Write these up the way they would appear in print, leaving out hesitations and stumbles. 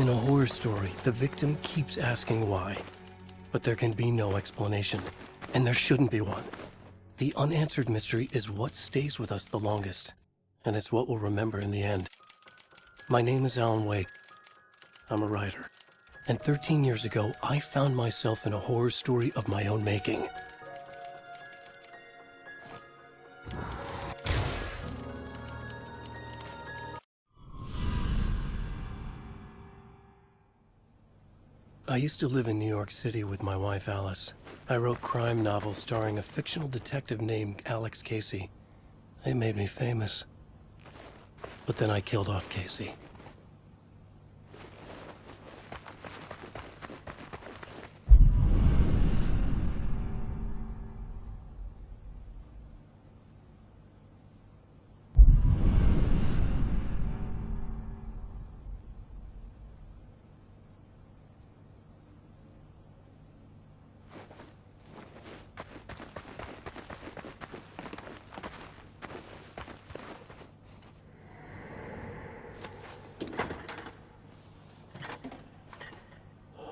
In a horror story, the victim keeps asking why. But there can be no explanation, and there shouldn't be one. The unanswered mystery is what stays with us the longest, and it's what we'll remember in the end. My name is Alan Wake. I'm a writer. And 13 years ago, I found myself in a horror story of my own making. I used to live in New York City with my wife, Alice. I wrote crime novels starring a fictional detective named Alex Casey. They made me famous. But then I killed off Casey.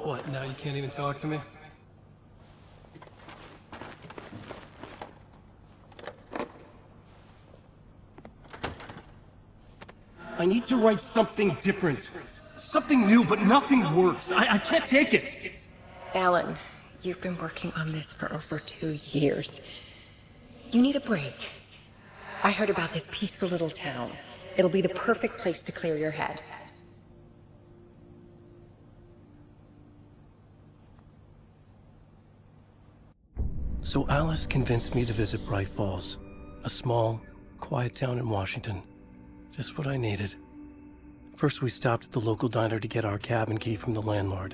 What, now you can't even talk to me? I need to write something different. Something new, but nothing works. I can't take it. Alan, you've been working on this for over 2 years. You need a break. I heard about this peaceful little town. It'll be the perfect place to clear your head. So Alice convinced me to visit Bright Falls, a small, quiet town in Washington. Just what I needed. First, we stopped at the local diner to get our cabin key from the landlord.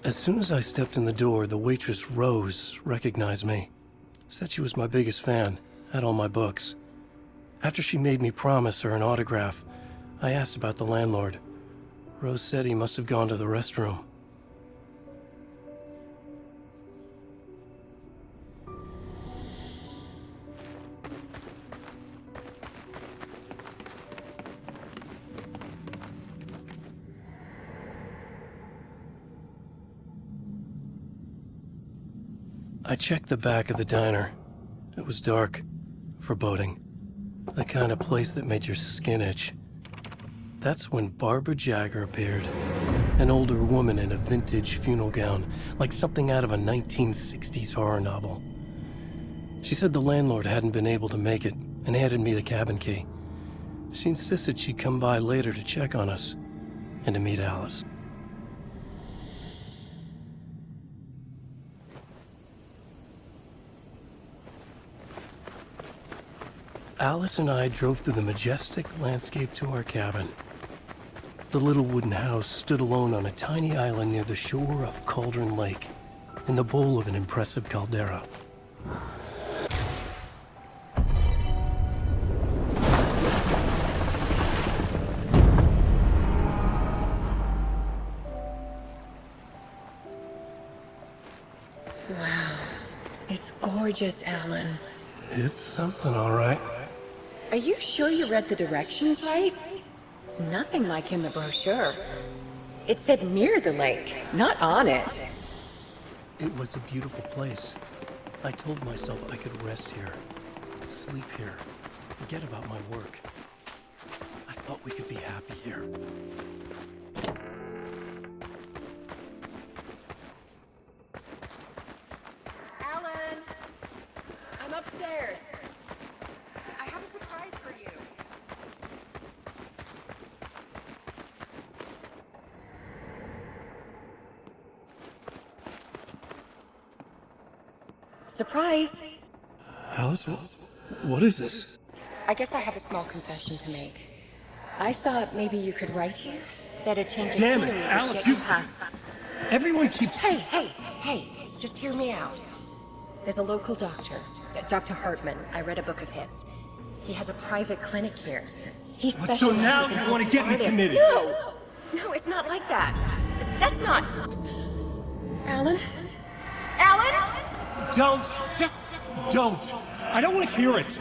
As soon as I stepped in the door, the waitress, Rose, recognized me. Said she was my biggest fan, had all my books. After she made me promise her an autograph, I asked about the landlord. Rose said he must have gone to the restroom. I checked the back of the diner. It was dark, foreboding. The kind of place that made your skin itch. That's when Barbara Jagger appeared. An older woman in a vintage funeral gown, like something out of a 1960s horror novel. She said the landlord hadn't been able to make it, and handed me the cabin key. She insisted she'd come by later to check on us, and to meet Alice. Alice and I drove through the majestic landscape to our cabin. The little wooden house stood alone on a tiny island near the shore of Cauldron Lake, in the bowl of an impressive caldera. Wow. It's gorgeous, Alan. It's something, all right. Are you sure you read the directions right? It's nothing like in the brochure. It said near the lake, not on it. It was a beautiful place. I told myself I could rest here, sleep here, forget about my work. I thought we could be happy here. Alan! I'm upstairs. I have a surprise for you. Surprise! Alice, what is this? I guess I have a small confession to make. I thought maybe you could write here that a change of Damn it, scenery would Alice, get you... you past. Everyone keeps... Hey, just hear me out. There's a local doctor, Dr. Hartman. I read a book of his. He has a private clinic here. He So specializes now in you want to get me artists. committed? No! No, it's not like that. That's not... Alan? Alan? Don't! Just don't! I don't want to hear it!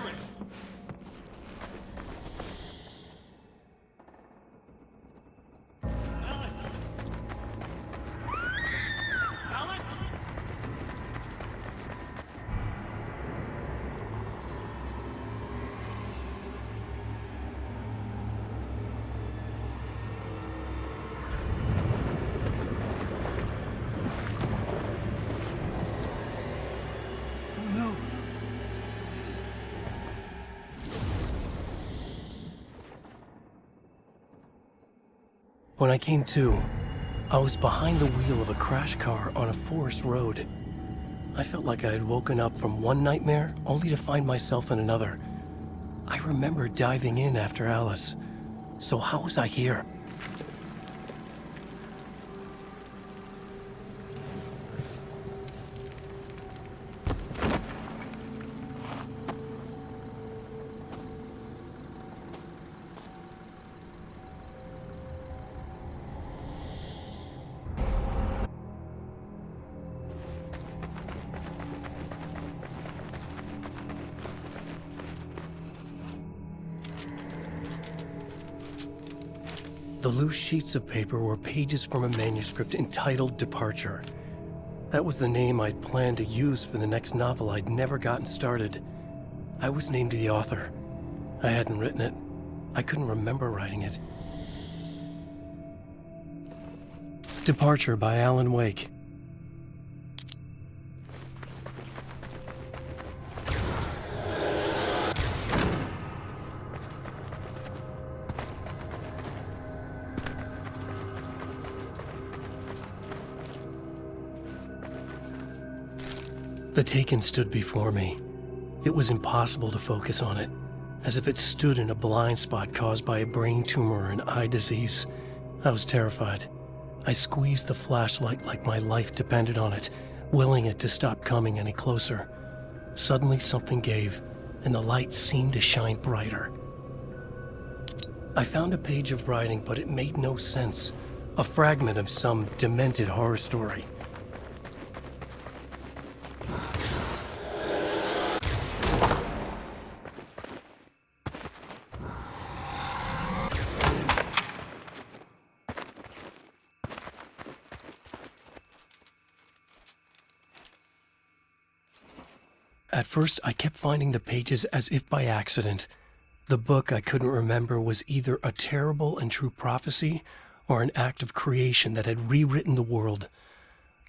When I came to, I was behind the wheel of a crash car on a forest road. I felt like I had woken up from one nightmare only to find myself in another. I remember diving in after Alice. So how was I here? The loose sheets of paper were pages from a manuscript entitled Departure. That was the name I'd planned to use for the next novel I'd never gotten started. I was named the author. I hadn't written it. I couldn't remember writing it. Departure by Alan Wake. The Taken stood before me. It was impossible to focus on it, as if it stood in a blind spot caused by a brain tumor or an eye disease. I was terrified. I squeezed the flashlight like my life depended on it, willing it to stop coming any closer. Suddenly something gave, and the light seemed to shine brighter. I found a page of writing, but it made no sense. A fragment of some demented horror story. At first, I kept finding the pages as if by accident. The book I couldn't remember was either a terrible and true prophecy or an act of creation that had rewritten the world.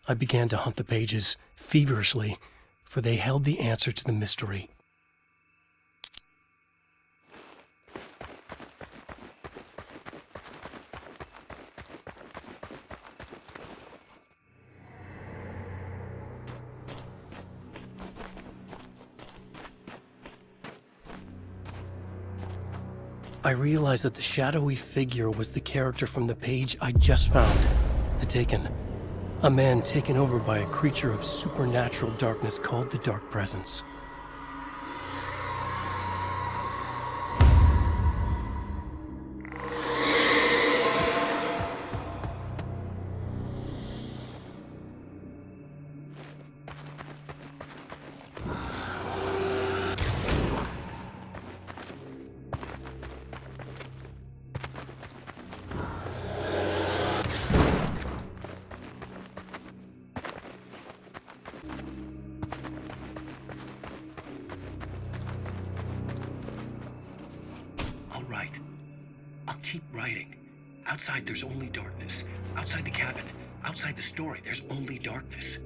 I began to hunt the pages feverishly, for they held the answer to the mystery. I realized that the shadowy figure was the character from the page I just found, The Taken. A man taken over by a creature of supernatural darkness called the Dark Presence. Right. I'll keep writing. Outside, there's only darkness. Outside the cabin, outside the story, there's only darkness.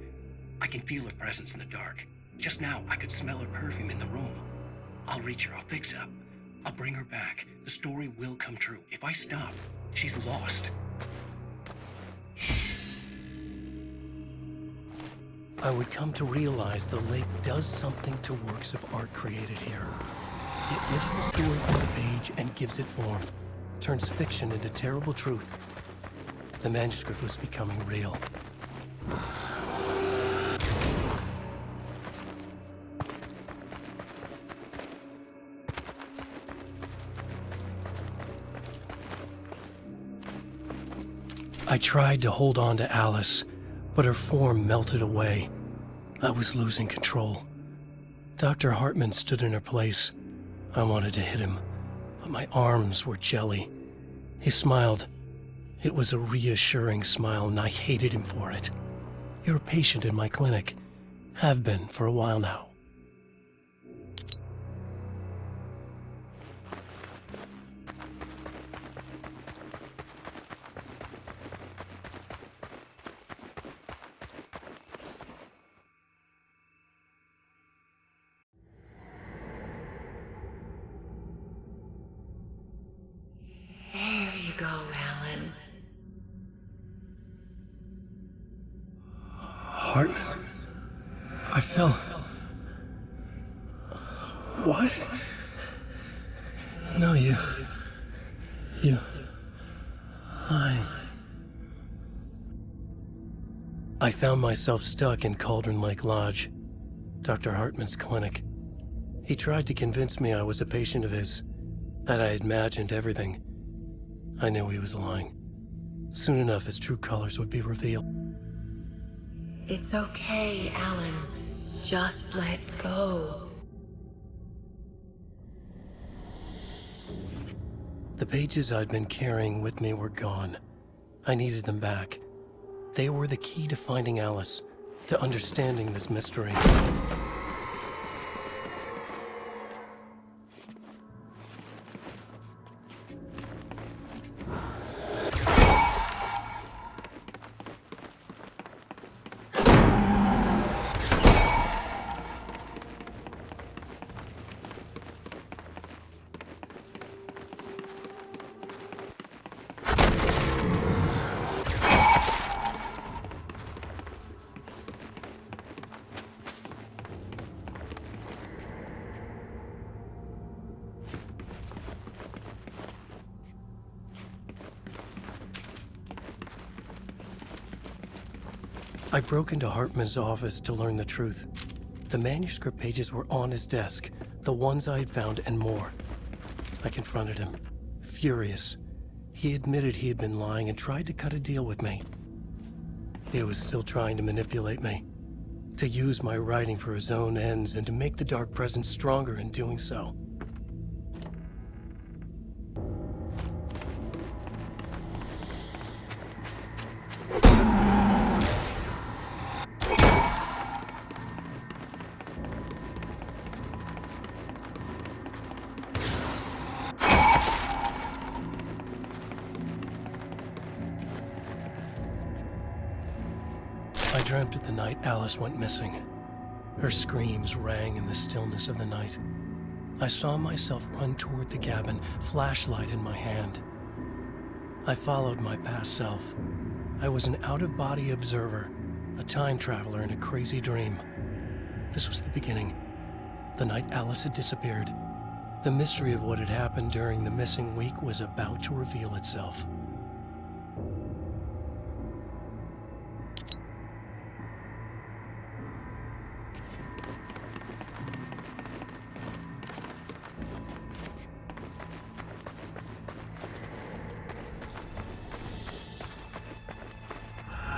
I can feel her presence in the dark. Just now, I could smell her perfume in the room. I'll reach her. I'll fix it up. I'll bring her back. The story will come true. If I stop, she's lost. I would come to realize the lake does something to works of art created here. It lifts the story from the page and gives it form, turns fiction into terrible truth. The manuscript was becoming real. I tried to hold on to Alice, but her form melted away. I was losing control. Dr. Hartman stood in her place. I wanted to hit him, but my arms were jelly. He smiled. It was a reassuring smile, and I hated him for it. You're a patient in my clinic. Have been for a while now. There you go, Alan. Hartman? I fell. What? No, you... I found myself stuck in Cauldron Lake Lodge, Dr. Hartman's clinic. He tried to convince me I was a patient of his, that I had imagined everything. I knew he was lying. Soon enough, his true colors would be revealed. It's okay, Alan. Just let go. The pages I'd been carrying with me were gone. I needed them back. They were the key to finding Alice, to understanding this mystery. I broke into Hartman's office to learn the truth. The manuscript pages were on his desk, the ones I had found and more. I confronted him, furious. He admitted he had been lying and tried to cut a deal with me. He was still trying to manipulate me, to use my writing for his own ends and to make the dark presence stronger in doing so. I dreamt of the night Alice went missing. Her screams rang in the stillness of the night. I saw myself run toward the cabin, flashlight in my hand. I followed my past self. I was an out-of-body observer, a time traveler in a crazy dream. This was the beginning. The night Alice had disappeared. The mystery of what had happened during the missing week was about to reveal itself.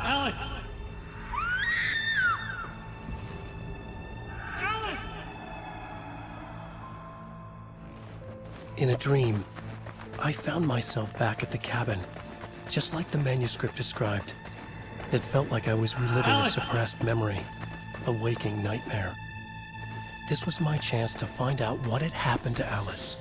Alice! Alice! In a dream, I found myself back at the cabin, just like the manuscript described. It felt like I was reliving a suppressed memory, a waking nightmare. This was my chance to find out what had happened to Alice.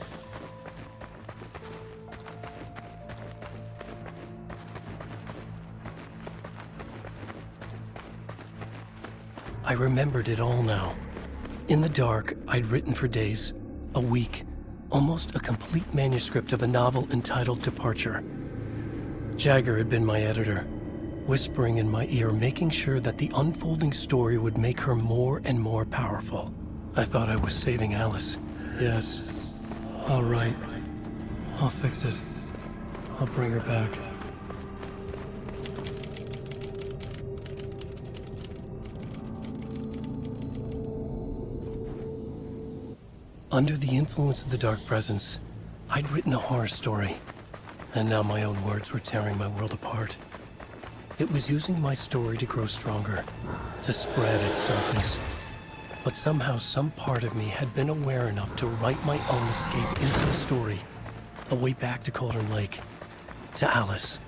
I remembered it all now. In the dark, I'd written for days, a week, almost a complete manuscript of a novel entitled Departure. Jagger had been my editor, whispering in my ear, making sure that the unfolding story would make her more and more powerful. I thought I was saving Alice. Yes. All right. I'll fix it. I'll bring her back. Under the influence of the dark presence, I'd written a horror story, and now my own words were tearing my world apart. It was using my story to grow stronger, to spread its darkness. But somehow some part of me had been aware enough to write my own escape into the story, a way back to Cauldron Lake, to Alice.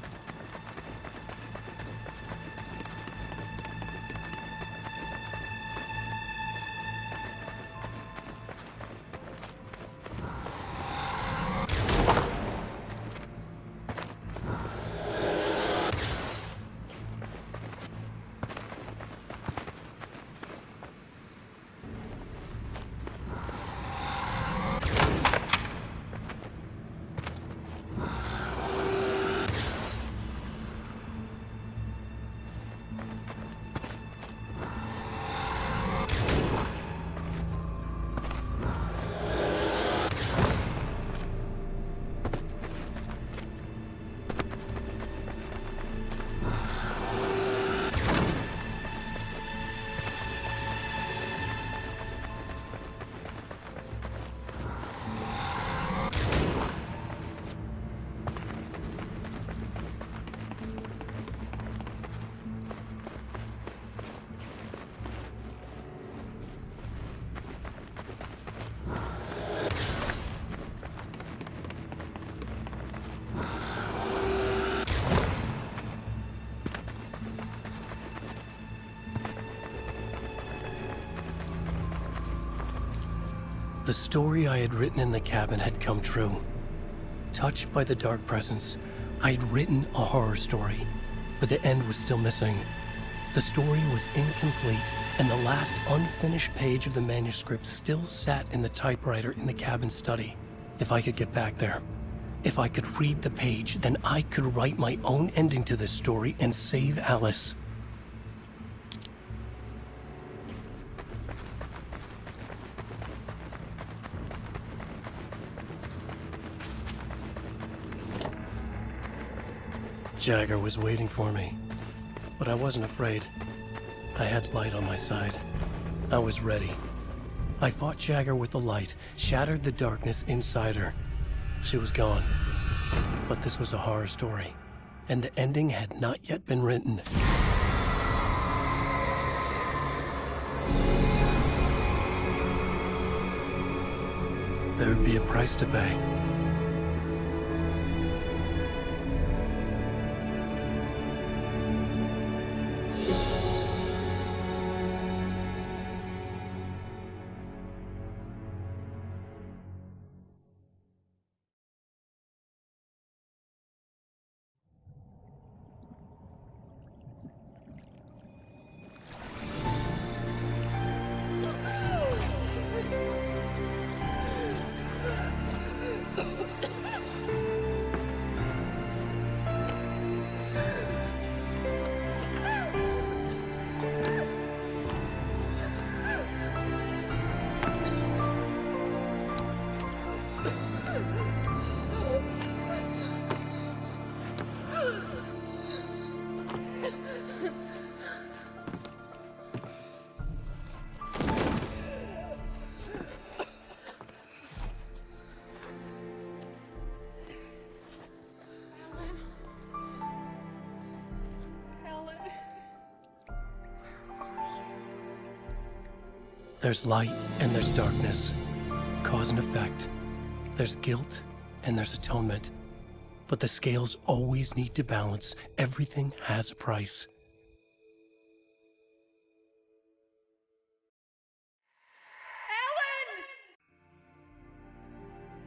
The story I had written in the cabin had come true. Touched by the dark presence, I had written a horror story, but the end was still missing. The story was incomplete, and the last unfinished page of the manuscript still sat in the typewriter in the cabin study. If I could get back there, if I could read the page, then I could write my own ending to this story and save Alice. Jagger was waiting for me, but I wasn't afraid. I had light on my side. I was ready. I fought Jagger with the light, shattered the darkness inside her. She was gone. But this was a horror story, and the ending had not yet been written. There would be a price to pay. There's light and there's darkness, cause and effect. There's guilt and there's atonement. But the scales always need to balance. Everything has a price.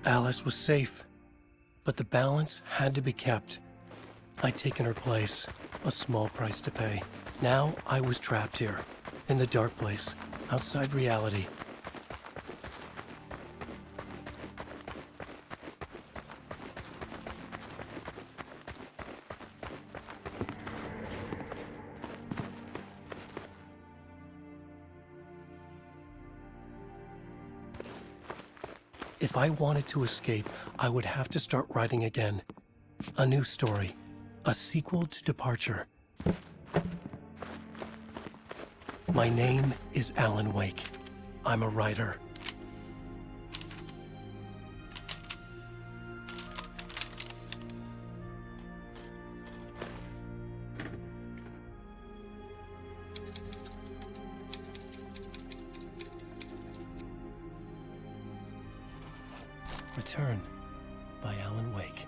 Alice was safe, but the balance had to be kept. I'd taken her place, a small price to pay. Now I was trapped here, in the dark place, outside reality. If I wanted to escape, I would have to start writing again. A new story. A sequel to Departure. My name is Alan Wake. I'm a writer. Return by Alan Wake.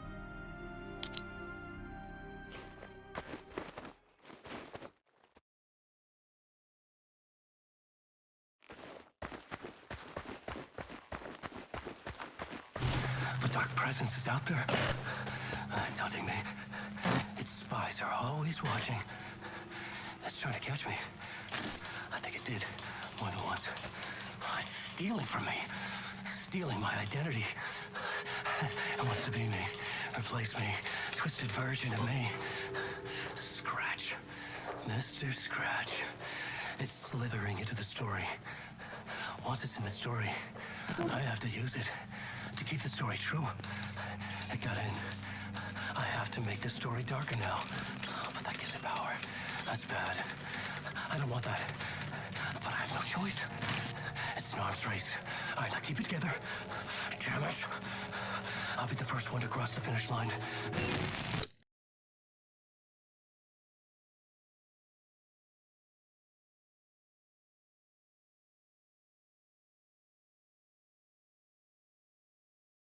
The dark presence is out there. It's hunting me. Its spies are always watching. It's trying to catch me. I think it did more than once. It's stealing from me. Stealing my identity. It wants to be me. Replace me. Twisted version of me. Scratch. Mr. Scratch. It's slithering into the story. Once it's in the story, I have to use it to keep the story true. It got in. I have to make the story darker now. But that gives it power. That's bad. I don't want that. But I have no choice. It's an arms race. All right, now keep it together. Damn it. I'll be the first one to cross the finish line.